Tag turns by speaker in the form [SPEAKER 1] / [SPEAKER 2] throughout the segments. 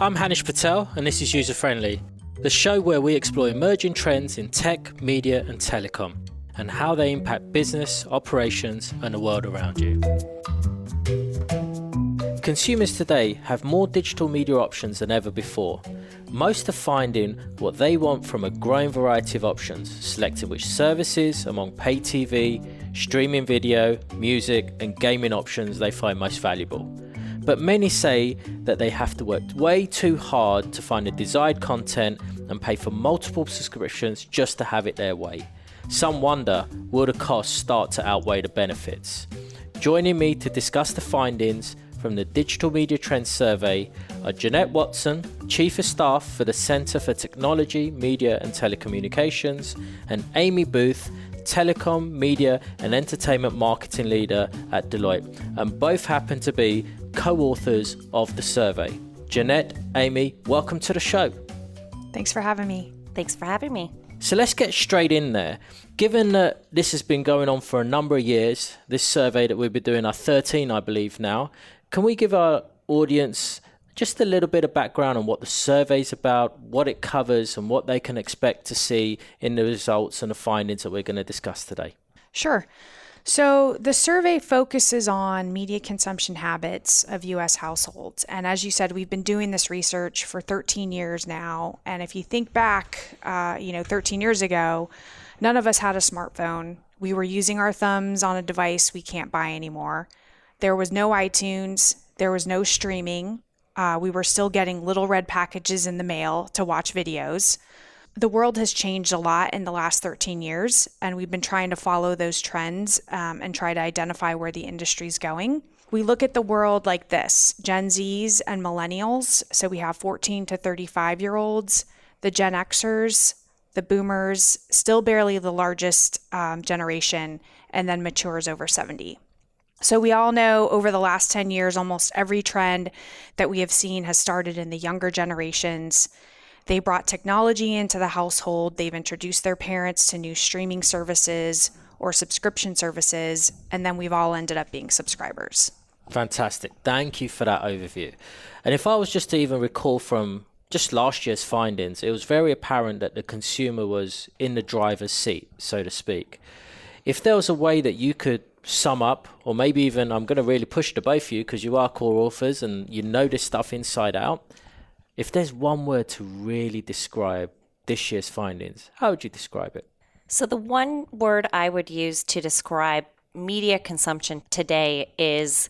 [SPEAKER 1] I'm Hanish Patel, and this is User Friendly, the show where we explore emerging trends in tech, media, and telecom, and how they impact business, operations, and the world around you. Consumers today have more digital media options than ever before. Most are finding what they want from a growing variety of options, selecting which services among pay TV, streaming video, music, and gaming options they find most valuable. But many say that they have to work way too hard to find the desired content and pay for multiple subscriptions just to have it their way. Some wonder, will the costs start to outweigh the benefits? Joining me to discuss the findings from the Digital Media Trends Survey are Jeanette Watson, Chief of Staff for the Centre for Technology, Media and Telecommunications, and Amy Booth, Telecom, Media and Entertainment Marketing Leader at Deloitte, and both happen to be co-authors of the survey. Jeanette, Amy, welcome to the show.
[SPEAKER 2] Thanks for having me.
[SPEAKER 3] Thanks for having me.
[SPEAKER 1] So let's get straight in there. Given that this has been going on for a number of years, this survey that we've been doing our 13, I believe now, can we give our audience just a little bit of background on what the survey's about, what it covers, and what they can expect to see in the results and the findings that we're going to discuss today?
[SPEAKER 2] Sure. So the survey focuses on media consumption habits of U.S. households. And as you said, we've been doing this research for 13 years now. And if you think back, 13 years ago, none of us had a smartphone. We were using our thumbs on a device we can't buy anymore. There was no iTunes. There was no streaming. We were still getting little red packages in the mail to watch videos. The world has changed a lot in the last 13 years, and we've been trying to follow those trends and try to identify where the industry's going. We look at the world like this: Gen Zs and millennials. So we have 14 to 35-year-olds, the Gen Xers, the boomers, still barely the largest generation, and then matures over 70. So we all know over the last 10 years, almost every trend that we have seen has started in the younger generations. They brought technology into the household. They've introduced their parents to new streaming services or subscription services, and then we've all ended up being subscribers.
[SPEAKER 1] Fantastic. Thank you for that overview. And if I was just to even recall from just last year's findings, it was very apparent that the consumer was in the driver's seat, so to speak. If there was a way that you could sum up, or maybe even, I'm going to really push to both of you because you are co-authors and you know this stuff inside out. If there's one word to really describe this year's findings, how would you describe it?
[SPEAKER 3] So the one word I would use to describe media consumption today is,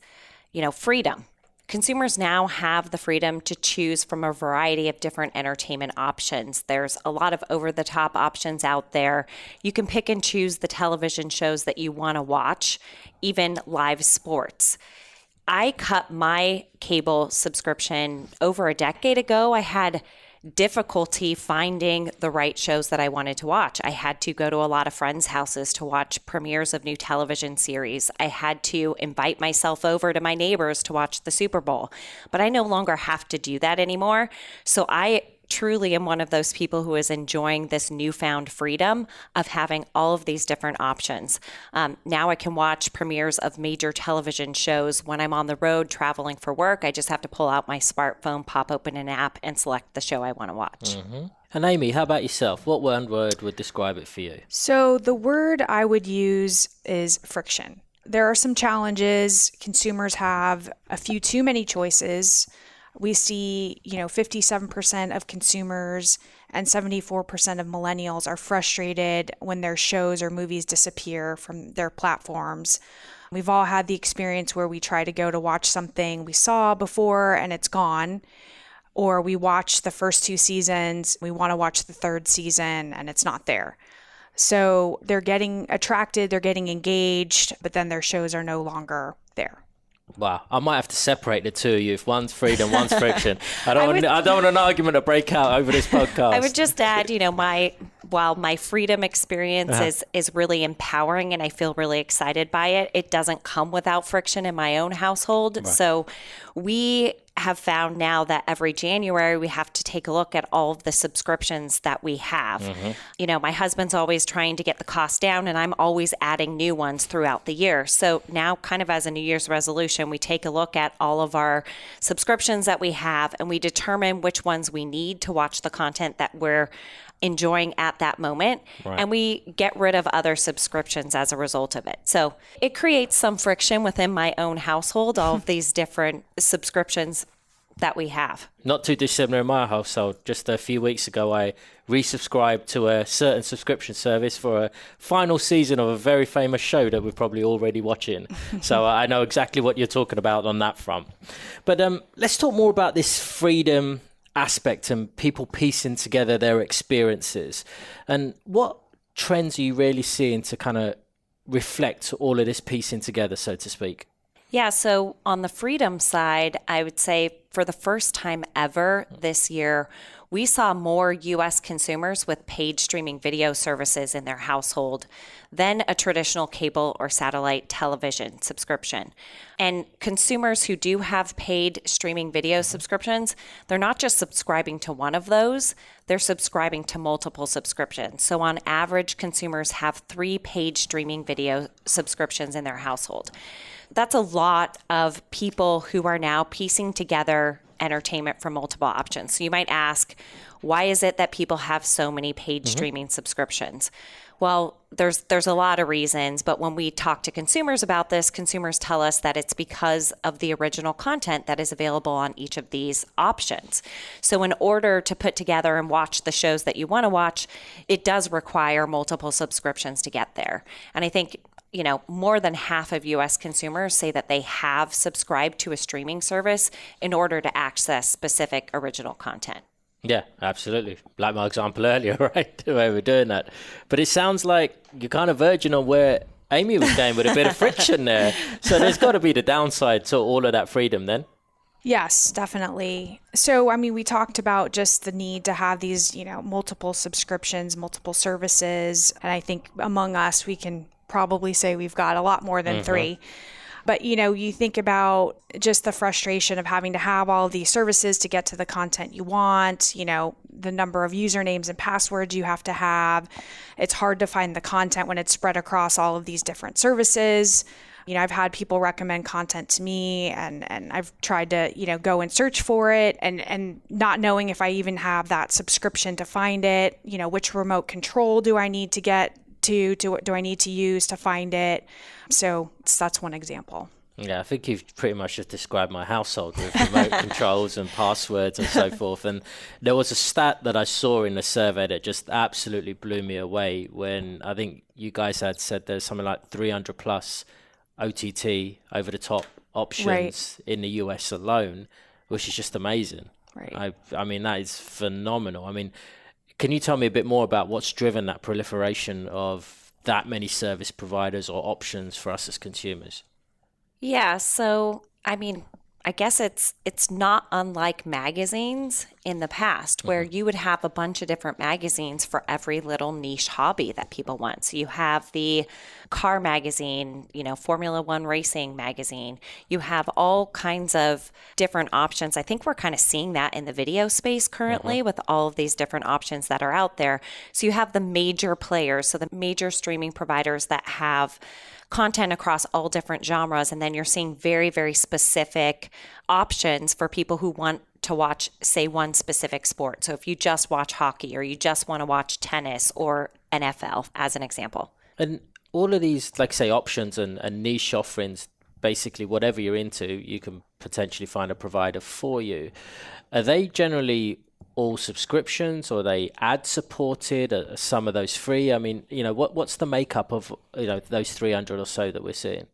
[SPEAKER 3] freedom. Consumers now have the freedom to choose from a variety of different entertainment options. There's a lot of over-the-top options out there. You can pick and choose the television shows that you want to watch, even live sports. I cut my cable subscription over a decade ago. I had difficulty finding the right shows that I wanted to watch. I had to go to a lot of friends' houses to watch premieres of new television series. I had to invite myself over to my neighbors to watch the Super Bowl. But I no longer have to do that anymore. So I truly am one of those people who is enjoying this newfound freedom of having all of these different options. Now I can watch premieres of major television shows when I'm on the road traveling for work. I just have to pull out my smartphone, pop open an app, and select the show I want to watch.
[SPEAKER 1] Mm-hmm. And Amy, how about yourself? What one word would describe it for you?
[SPEAKER 2] So the word I would use is friction. There are some challenges. Consumers have a few too many choices. We see, 57% of consumers and 74% of millennials are frustrated when their shows or movies disappear from their platforms. We've all had the experience where we try to go to watch something we saw before and it's gone, or we watch the first 2 seasons, we want to watch the 3rd season and it's not there. So they're getting attracted, they're getting engaged, but then their shows are no longer there.
[SPEAKER 1] Wow, I might have to separate the two of you if one's freedom, one's friction. I don't want an argument to break out over this podcast.
[SPEAKER 3] I would just add, while my freedom experience is really empowering and I feel really excited by it, it doesn't come without friction in my own household. Right. So we have found now that every January we have to take a look at all of the subscriptions that we have. You know, my husband's always trying to get the cost down, and I'm always adding new ones throughout the year. So now, kind of as a New Year's resolution, we take a look at all of our subscriptions that we have, and we determine which ones we need to watch the content that we're enjoying at that moment.
[SPEAKER 1] Right.
[SPEAKER 3] And we get rid of other subscriptions as a result of it. So it creates some friction within my own household, all of these different subscriptions that we have.
[SPEAKER 1] Not too dissimilar in my household. Just a few weeks ago, I resubscribed to a certain subscription service for a final season of a very famous show that we're probably already watching. So I know exactly what you're talking about on that front. But let's talk more about this freedom aspect and people piecing together their experiences. And what trends are you really seeing to kind of reflect all of this piecing together, so to speak?
[SPEAKER 3] Yeah, so on the freedom side, I would say for the first time ever this year, we saw more U.S. consumers with paid streaming video services in their household than a traditional cable or satellite television subscription. And consumers who do have paid streaming video subscriptions, they're not just subscribing to one of those, they're subscribing to multiple subscriptions. So on average, consumers have 3 paid streaming video subscriptions in their household. That's a lot of people who are now piecing together entertainment from multiple options. So you might ask, why is it that people have so many paid streaming subscriptions? Well, there's a lot of reasons, but when we talk to consumers about this, consumers tell us that it's because of the original content that is available on each of these options. So in order to put together and watch the shows that you want to watch, it does require multiple subscriptions to get there. And I think, you know, more than half of U.S. consumers say that they have subscribed to a streaming service in order to access specific original content.
[SPEAKER 1] Yeah, absolutely. Like my example earlier, right? The way we're doing that. But it sounds like you're kind of verging on where Amy was going with a bit of friction there. So there's got to be the downside to all of that freedom then.
[SPEAKER 2] Yes, definitely. So, I mean, we talked about just the need to have these, you know, multiple subscriptions, multiple services. And I think among us, we can probably say we've got a lot more than 3. But, you know, you think about just the frustration of having to have all of these services to get to the content you want, you know, the number of usernames and passwords you have to have. It's hard to find the content when it's spread across all of these different services. You know, I've had people recommend content to me and I've tried to, you know, go and search for it and not knowing if I even have that subscription to find it, you know, which remote control do I need to get to do I need to use to find it? So that's one example.
[SPEAKER 1] Yeah, I think you've pretty much just described my household with remote controls and passwords and so forth. And there was a stat that I saw in the survey that just absolutely blew me away when I think you guys had said there's something like 300 plus OTT over-the-top options in the US alone, which is just amazing.
[SPEAKER 2] Right.
[SPEAKER 1] I mean, that is phenomenal. I mean, can you tell me a bit more about what's driven that proliferation of that many service providers or options for us as consumers?
[SPEAKER 3] Yeah, so I mean, I guess it's not unlike magazines in the past where you would have a bunch of different magazines for every little niche hobby that people want. So you have the car magazine, you know, Formula One racing magazine. You have all kinds of different options. I think we're kind of seeing that in the video space currently with all of these different options that are out there. So you have the major players, so the major streaming providers that have content across all different genres. And then you're seeing very, very specific options for people who want to watch, say, one specific sport. So if you just watch hockey or you just want to watch tennis or NFL, as an example.
[SPEAKER 1] And all of these, like say, options and niche offerings, basically whatever you're into, you can potentially find a provider for you. Are they generally all subscriptions or are they ad supported? Are some of those free? I mean, you know, what's the makeup of, you know, those 300 or so that we're seeing?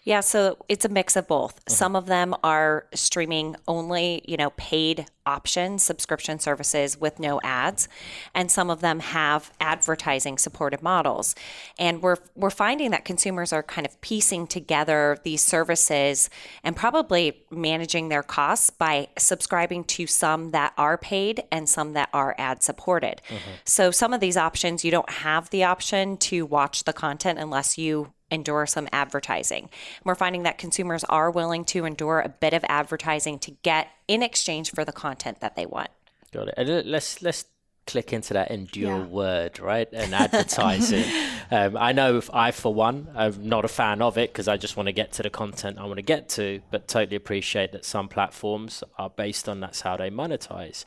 [SPEAKER 3] Yeah, so it's a mix of both. Some of them are streaming only, you know, paid options, subscription services with no ads, and some of them have advertising supported models. And we're finding that consumers are kind of piecing together these services and probably managing their costs by subscribing to some that are paid and some that are ad supported. So some of these options, you don't have the option to watch the content unless you endure some advertising. We're finding that consumers are willing to endure a bit of advertising to get in exchange for the content that they want.
[SPEAKER 1] Got it. And let's click into that endure word, right? And advertising. I know if I, for one, I'm not a fan of it because I just want to get to the content I want to get to, but totally appreciate that some platforms are based on that's how they monetize.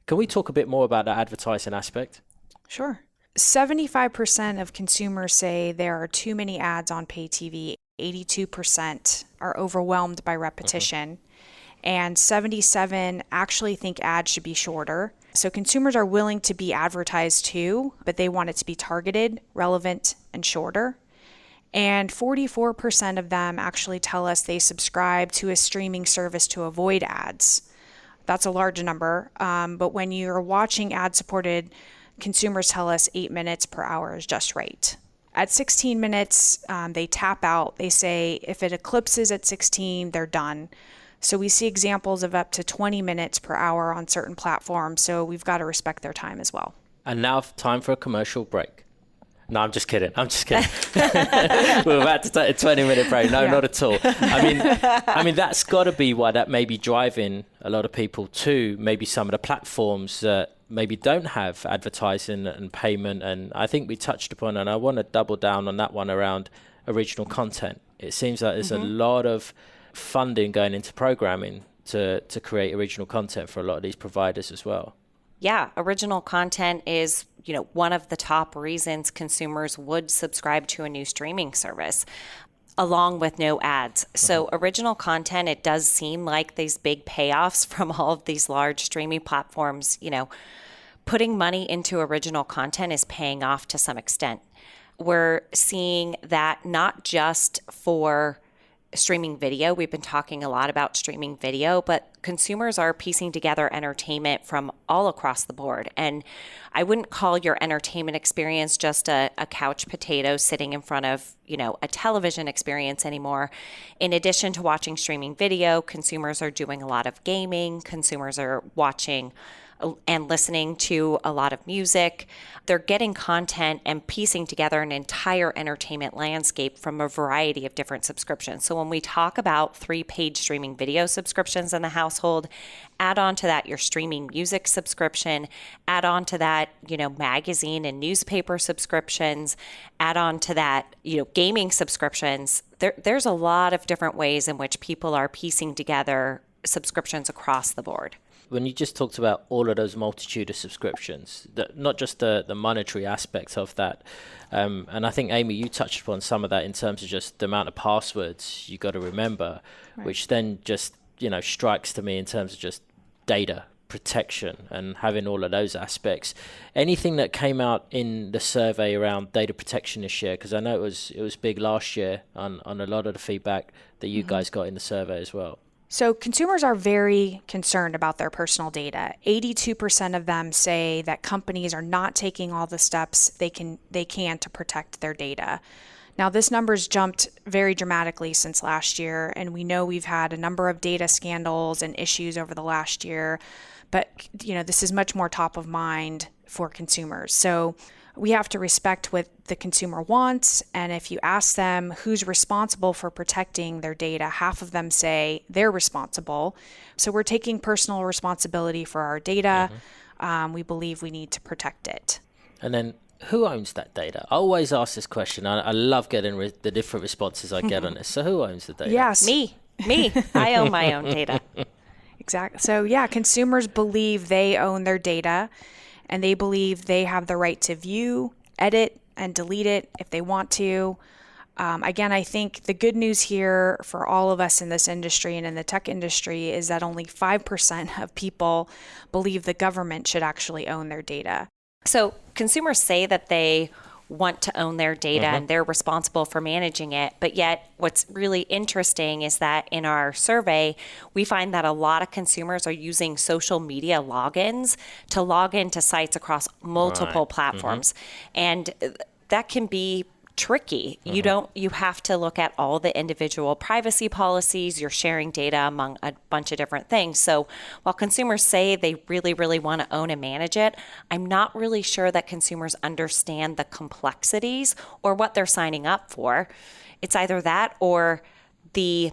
[SPEAKER 1] Can we talk a bit more about the advertising aspect?
[SPEAKER 2] Sure. 75% of consumers say there are too many ads on pay TV. 82% are overwhelmed by repetition. And 77 actually think ads should be shorter. So consumers are willing to be advertised too, but they want it to be targeted, relevant, and shorter. And 44% of them actually tell us they subscribe to a streaming service to avoid ads. That's a large number. But when you're watching ad-supported, consumers tell us 8 minutes per hour is just right. At 16 minutes, they tap out. They say if it eclipses at 16, they're done. So we see examples of up to 20 minutes per hour on certain platforms. So we've got to respect their time as well.
[SPEAKER 1] And now time for a commercial break. No, I'm just kidding. We're about to take a 20-minute break. No, not at all. I mean, that's got to be why that may be driving a lot of people to maybe some of the platforms that maybe don't have advertising and payment. And I think we touched upon, and I want to double down on that one around original content. It seems like there's a lot of funding going into programming to create original content for a lot of these providers as well.
[SPEAKER 3] Yeah, original content is, one of the top reasons consumers would subscribe to a new streaming service, along with no ads. So original content, it does seem like these big payoffs from all of these large streaming platforms, putting money into original content is paying off to some extent. We're seeing that not just for streaming video. We've been talking a lot about streaming video, but consumers are piecing together entertainment from all across the board. And I wouldn't call your entertainment experience just a couch potato sitting in front of, a television experience anymore. In addition to watching streaming video, consumers are doing a lot of gaming. Consumers are watching and listening to a lot of music. They're getting content and piecing together an entire entertainment landscape from a variety of different subscriptions. So when we talk about 3 paid streaming video subscriptions in the household, add on to that your streaming music subscription, add on to that, magazine and newspaper subscriptions, add on to that, gaming subscriptions. There's a lot of different ways in which people are piecing together subscriptions across the board.
[SPEAKER 1] When you just talked about all of those multitude of subscriptions, not just the monetary aspect of that, and I think, Amy, you touched upon some of that in terms of just the amount of passwords you got to remember, right, which then just, strikes to me in terms of just data protection and having all of those aspects. Anything that came out in the survey around data protection this year? Because I know it was big last year on a lot of the feedback that you guys got in the survey as well.
[SPEAKER 2] So consumers are very concerned about their personal data. 82% of them say that companies are not taking all the steps they can to protect their data. Now, this number's jumped very dramatically since last year, and we know we've had a number of data scandals and issues over the last year, but this is much more top of mind for consumers. So we have to respect what the consumer wants, and if you ask them who's responsible for protecting their data, half of them say they're responsible. So we're taking personal responsibility for our data. We believe we need to protect it.
[SPEAKER 1] And then who owns that data? I always ask this question. I love getting the different responses I get on this. So who owns the data?
[SPEAKER 2] Yes.
[SPEAKER 3] Me. I own my own data.
[SPEAKER 2] Exactly. So consumers believe they own their data, and they believe they have the right to view, edit, and delete it if they want to. Again, I think the good news here for all of us in this industry and in the tech industry is that only 5% of people believe the government should actually own their data.
[SPEAKER 3] So consumers say that they want to own their data and they're responsible for managing it. But yet what's really interesting is that in our survey, we find that a lot of consumers are using social media logins to log into sites across multiple platforms. And that can be tricky. You have to look at all the individual privacy policies. You're sharing data among a bunch of different things. So while consumers say they really, really want to own and manage it, I'm not really sure that consumers understand the complexities or what they're signing up for. It's either that or the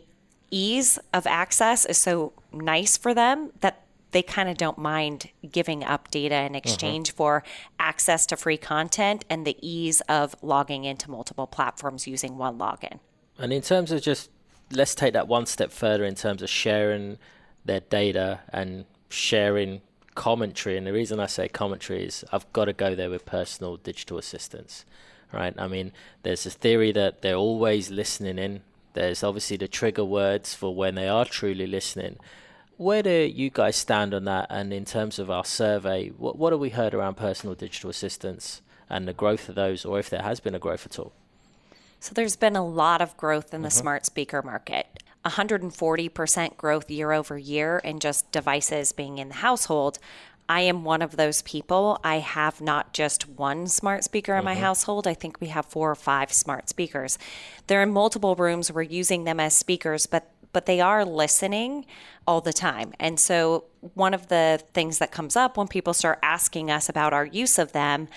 [SPEAKER 3] ease of access is so nice for them that they kind of don't mind giving up data in exchange for access to free content and the ease of logging into multiple platforms using one login.
[SPEAKER 1] And in terms of just, let's take that one step further in terms of sharing their data and sharing commentary. And the reason I say commentary is I've got to go there with personal digital assistants, right? I mean, there's a theory that they're always listening in. There's obviously the trigger words for when they are truly listening. Where do you guys stand on that? And in terms of our survey, what have we heard around personal digital assistants and the growth of those, or if there has been a growth at all?
[SPEAKER 3] So there's been a lot of growth in the smart speaker market. 140% growth year over year in just devices being in the household. I am one of those people. I have not just one smart speaker in my household. I think we have 4 or 5 smart speakers. They're in multiple rooms. We're using them as speakers, but they are listening all the time. And so one of the things that comes up when people start asking us about our use of them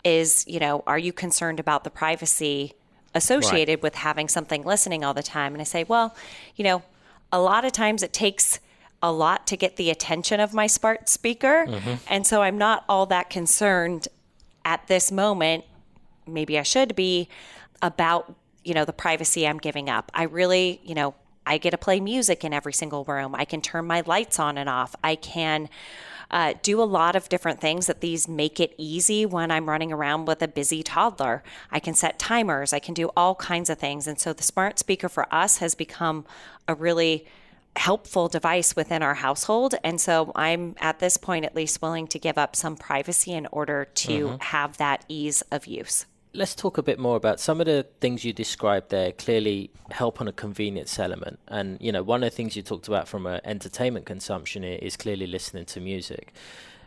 [SPEAKER 3] is, are you concerned about the privacy associated with having something listening all the time? And I say, well, a lot of times it takes a lot to get the attention of my smart speaker. And so I'm not all that concerned at this moment, maybe I should be, about, the privacy I'm giving up. I really, I get to play music in every single room. I can turn my lights on and off. I can do a lot of different things that these make it easy when I'm running around with a busy toddler. I can set timers. I can do all kinds of things. And so the smart speaker for us has become a really helpful device within our household. And so I'm at this point at least willing to give up some privacy in order to have that ease of use.
[SPEAKER 1] Let's talk a bit more about some of the things you described there. Clearly help on a convenience element. And, one of the things you talked about from an entertainment consumption is clearly listening to music.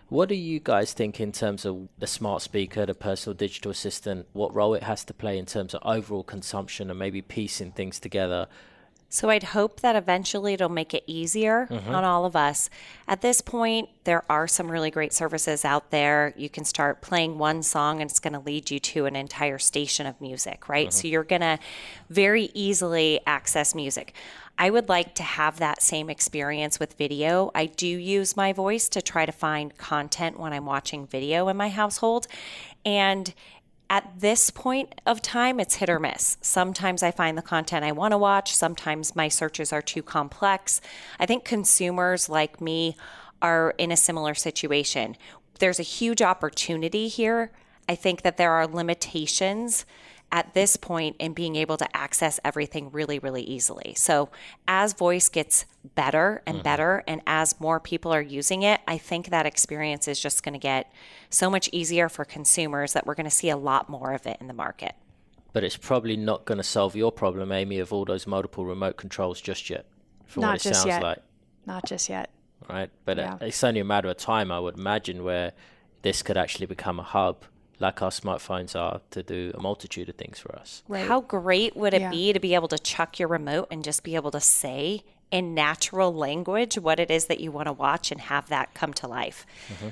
[SPEAKER 1] What do you guys think in terms of the smart speaker, the personal digital assistant, what role it has to play in terms of overall consumption and maybe piecing things together?
[SPEAKER 3] So I'd hope that eventually it'll make it easier on all of us. At this point, there are some really great services out there. You can start playing one song and it's going to lead you to an entire station of music, right? So you're going to very easily access music. I would like to have that same experience with video. I do use my voice to try to find content when I'm watching video in my household. And at this point of time, it's hit or miss. Sometimes I find the content I want to watch. Sometimes my searches are too complex. I think consumers like me are in a similar situation. There's a huge opportunity here. I think that there are limitations at this point in being able to access everything really, really easily. So as voice gets better and better, and as more people are using it, I think that experience is just going to get so much easier for consumers that we're going to see a lot more of it in the market.
[SPEAKER 1] But it's probably not going to solve your problem, Amy, of all those multiple remote controls just yet, from
[SPEAKER 2] Not
[SPEAKER 1] what it
[SPEAKER 2] just
[SPEAKER 1] sounds
[SPEAKER 2] yet.
[SPEAKER 1] like.
[SPEAKER 2] Not just yet.
[SPEAKER 1] Right? But
[SPEAKER 2] Yeah.
[SPEAKER 1] it's only a matter of time, I would imagine, where this could actually become a hub like our smartphones are to do a multitude of things for us.
[SPEAKER 2] Right.
[SPEAKER 3] How great would it
[SPEAKER 2] Yeah.
[SPEAKER 3] be to be able to chuck your remote and just be able to say in natural language what it is that you want to watch and have that come to life?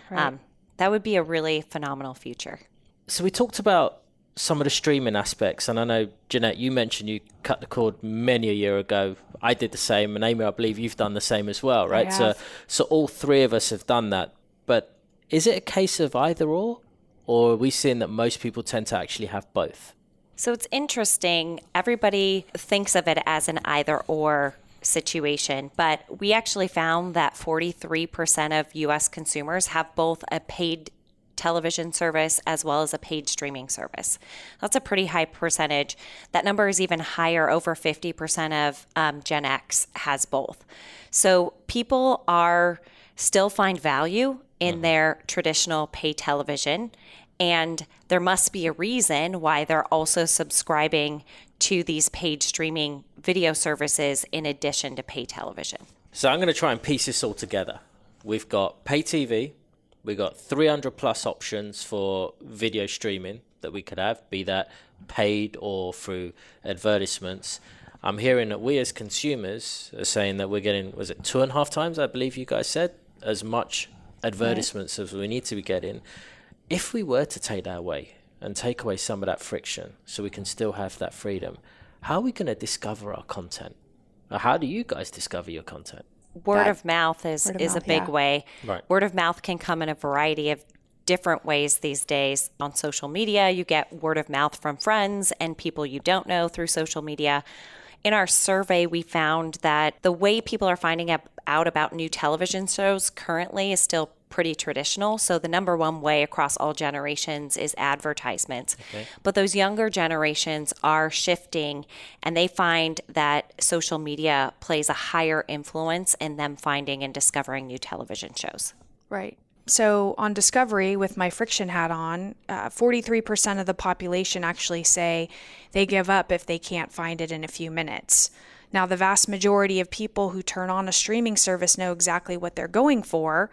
[SPEAKER 2] Right.
[SPEAKER 3] That would be a really phenomenal future.
[SPEAKER 1] So we talked about some of the streaming aspects, and I know, Jeanette, you mentioned you cut the cord many a year ago. I did the same, and Amy, I believe you've done the same as well, right? So all three of us have done that. But is it a case of either or are we seeing that most people tend to actually have both?
[SPEAKER 3] So it's interesting. Everybody thinks of it as an either or situation, but we actually found that 43% of US consumers have both a paid television service as well as a paid streaming service. That's a pretty high percentage. That number is even higher. Over 50% of Gen X has both. So people are still find value in their traditional pay television. And there must be a reason why they're also subscribing to these paid streaming video services in addition to pay television.
[SPEAKER 1] So I'm going to try and piece this all together. We've got pay TV. We've got 300 plus options for video streaming that we could have, be that paid or through advertisements. I'm hearing that we as consumers are saying that we're getting, was it 2.5 times, I believe you guys said, as much advertisements as we need to be getting. If we were to take that away and take away some of that friction so we can still have that freedom, how are we going to discover our content? Or how do you guys discover your content?
[SPEAKER 3] Word of mouth is a big way.
[SPEAKER 1] Right.
[SPEAKER 3] Word of mouth can come in a variety of different ways these days. On social media, you get word of mouth from friends and people you don't know through social media. In our survey, we found that the way people are finding out about new television shows currently is still pretty traditional. So the number one way across all generations is advertisements. Okay. But those younger generations are shifting, and they find that social media plays a higher influence in them finding and discovering new television shows.
[SPEAKER 2] Right. So on Discovery, with my friction hat on, 43% of the population actually say they give up if they can't find it in a few minutes. Now, the vast majority of people who turn on a streaming service know exactly what they're going for.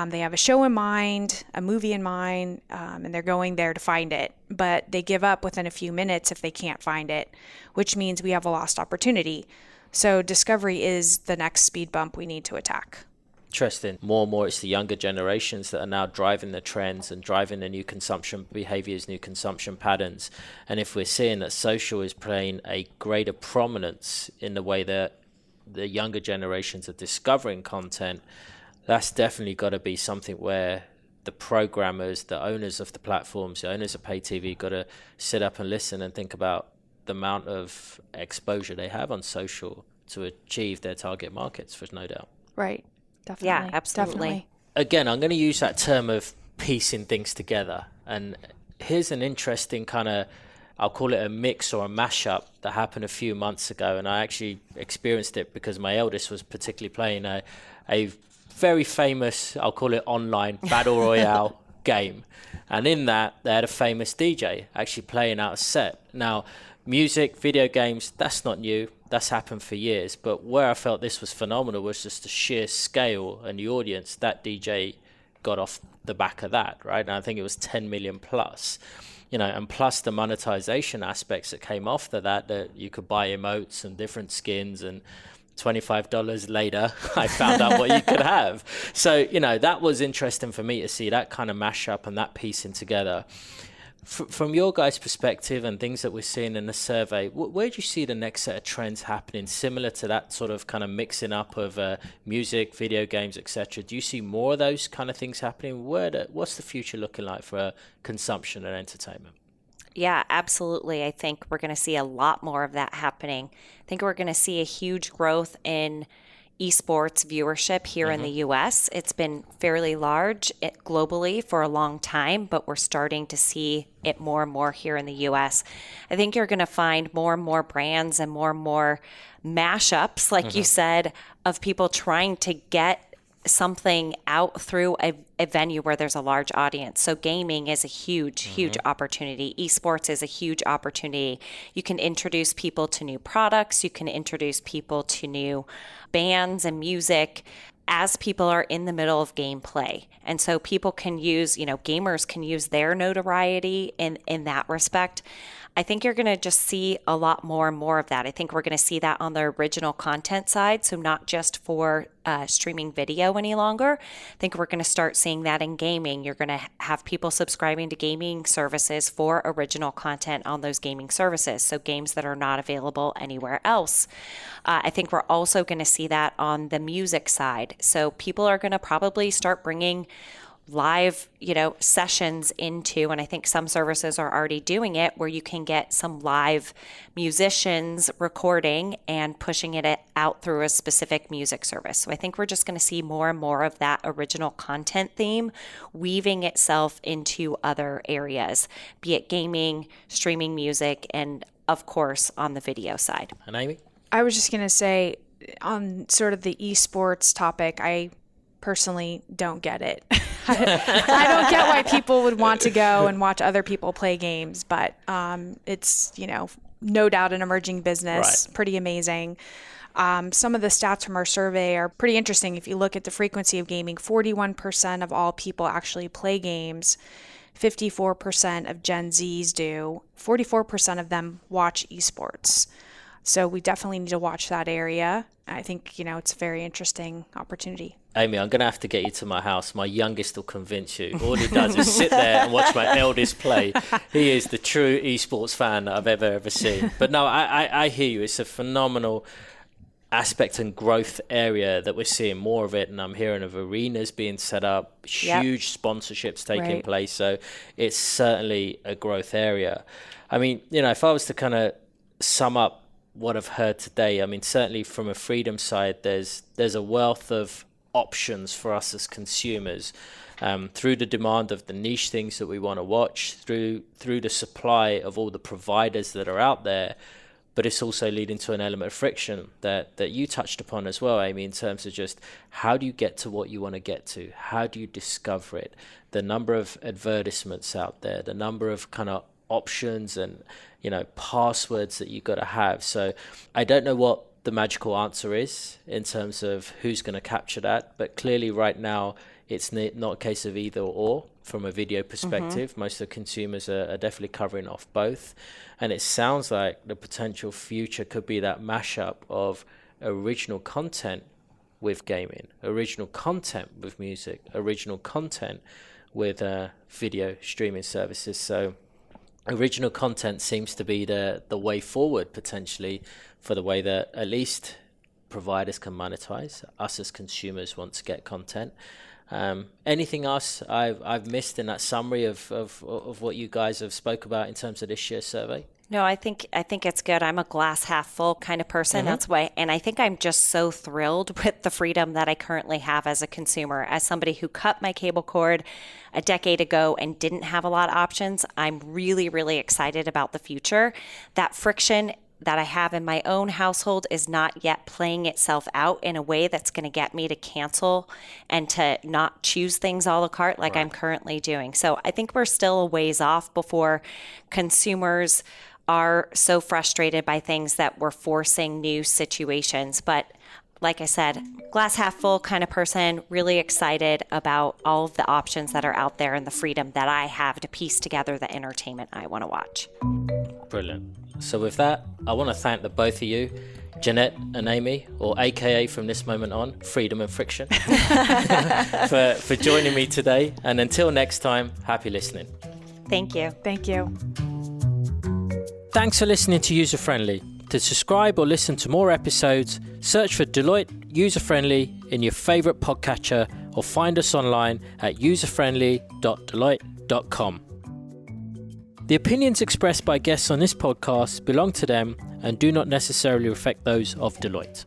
[SPEAKER 2] They have a show in mind, a movie in mind, and they're going there to find it. But they give up within a few minutes if they can't find it, which means we have a lost opportunity. So Discovery is the next speed bump we need to attack.
[SPEAKER 1] Interesting. More and more, it's the younger generations that are now driving the trends and driving the new consumption behaviors, new consumption patterns. And if we're seeing that social is playing a greater prominence in the way that the younger generations are discovering content, that's definitely got to be something where the programmers, the owners of the platforms, the owners of pay TV got to sit up and listen and think about the amount of exposure they have on social to achieve their target markets, for no doubt.
[SPEAKER 2] Right. Definitely.
[SPEAKER 3] Yeah, absolutely.
[SPEAKER 2] Definitely.
[SPEAKER 1] Again, I'm going to use that term of piecing things together. And here's an interesting kind of, I'll call it a mix or a mashup that happened a few months ago. And I actually experienced it because my eldest was particularly playing a very famous, I'll call it online, battle royale game. And in that, they had a famous DJ actually playing out a set. Now, music, video games, that's not new. That's happened for years. But where I felt this was phenomenal was just the sheer scale and the audience that DJ got off the back of that, right? And I think it was 10 million plus, and plus the monetization aspects that came after that you could buy emotes and different skins, and $25 later, I found out what you could have. So, that was interesting for me to see that kind of mashup and that piecing together. From your guys' perspective and things that we're seeing in the survey, where do you see the next set of trends happening similar to that sort of kind of mixing up of music, video games, etc.? Do you see more of those kind of things happening? What's the future looking like for consumption and entertainment?
[SPEAKER 3] Yeah, absolutely. I think we're going to see a lot more of that happening. I think we're going to see a huge growth in esports viewership here in the US. It's been fairly large globally for a long time, but we're starting to see it more and more here in the US. I think you're going to find more and more brands and more mashups, like you said, of people trying to get something out through a venue where there's a large audience. So gaming is a huge opportunity. Esports is a huge opportunity. You can introduce people to new products. You can introduce people to new bands and music as people are in the middle of gameplay. And so people can use, gamers can use their notoriety in that respect. I think you're going to just see a lot more and more of that. I think we're going to see that on the original content side, so not just for streaming video any longer. I think we're going to start seeing that in gaming. You're going to have people subscribing to gaming services for original content on those gaming services, so games that are not available anywhere else. I think we're also going to see that on the music side. So people are going to probably start bringing live, sessions into, and I think some services are already doing it, where you can get some live musicians recording and pushing it out through a specific music service. So I think we're just going to see more and more of that original content theme weaving itself into other areas, be it gaming, streaming music, and of course on the video side.
[SPEAKER 1] And Amy?
[SPEAKER 2] I was just going to say, on sort of the esports topic, I personally don't get it. I don't get why people would want to go and watch other people play games, but it's, no doubt an emerging business, right. Pretty amazing. Some of the stats from our survey are pretty interesting. If you look at the frequency of gaming, 41% of all people actually play games. 54% of Gen Zs do. 44% of them watch esports. So we definitely need to watch that area. I think, it's a very interesting opportunity.
[SPEAKER 1] Amy, I'm going to have to get you to my house. My youngest will convince you. All he does is sit there and watch my eldest play. He is the true esports fan that I've ever seen. But no, I hear you. It's a phenomenal aspect and growth area that we're seeing more of it. And I'm hearing of arenas being set up, huge sponsorships taking place. So it's certainly a growth area. I mean, if I was to kind of sum up what I've heard today, I mean, certainly from a freedom side, there's a wealth of options for us as consumers, through the demand of the niche things that we want to watch, through the supply of all the providers that are out there. But it's also leading to an element of friction that you touched upon as well, Amy, in terms of just how do you get to what you want to get to? How do you discover it? The number of advertisements out there, the number of kind of options and passwords that you've got to have. So I don't know what the magical answer is in terms of who's going to capture that, but clearly right now it's not a case of either or from a video perspective. Most of the consumers are definitely covering off both, and it sounds like the potential future could be that mashup of original content with gaming, original content with music, original content with video streaming services. So original content seems to be the way forward potentially for the way that at least providers can monetize. Us as consumers want to get content. Anything else I've missed in that summary of what you guys have spoke about in terms of this year's survey?
[SPEAKER 3] No, I think it's good. I'm a glass half full kind of person. That's why, and I think I'm just so thrilled with the freedom that I currently have as a consumer. As somebody who cut my cable cord a decade ago and didn't have a lot of options, I'm really, really excited about the future. That friction that I have in my own household is not yet playing itself out in a way that's going to get me to cancel and to not choose things a la carte like I'm currently doing. So I think we're still a ways off before consumers are so frustrated by things that we're forcing new situations. But like I said, glass half full kind of person, really excited about all of the options that are out there and the freedom that I have to piece together the entertainment I want to watch. Brilliant.
[SPEAKER 1] So with that, I want to thank the both of you, Jeanette and Amy, or AKA from this moment on, Freedom and Friction, for joining me today. And until next time, happy listening.
[SPEAKER 3] Thank you.
[SPEAKER 2] Thank you.
[SPEAKER 1] Thanks for listening to User Friendly. To subscribe or listen to more episodes, search for Deloitte User Friendly in your favorite podcatcher or find us online at userfriendly.deloitte.com. The opinions expressed by guests on this podcast belong to them and do not necessarily reflect those of Deloitte.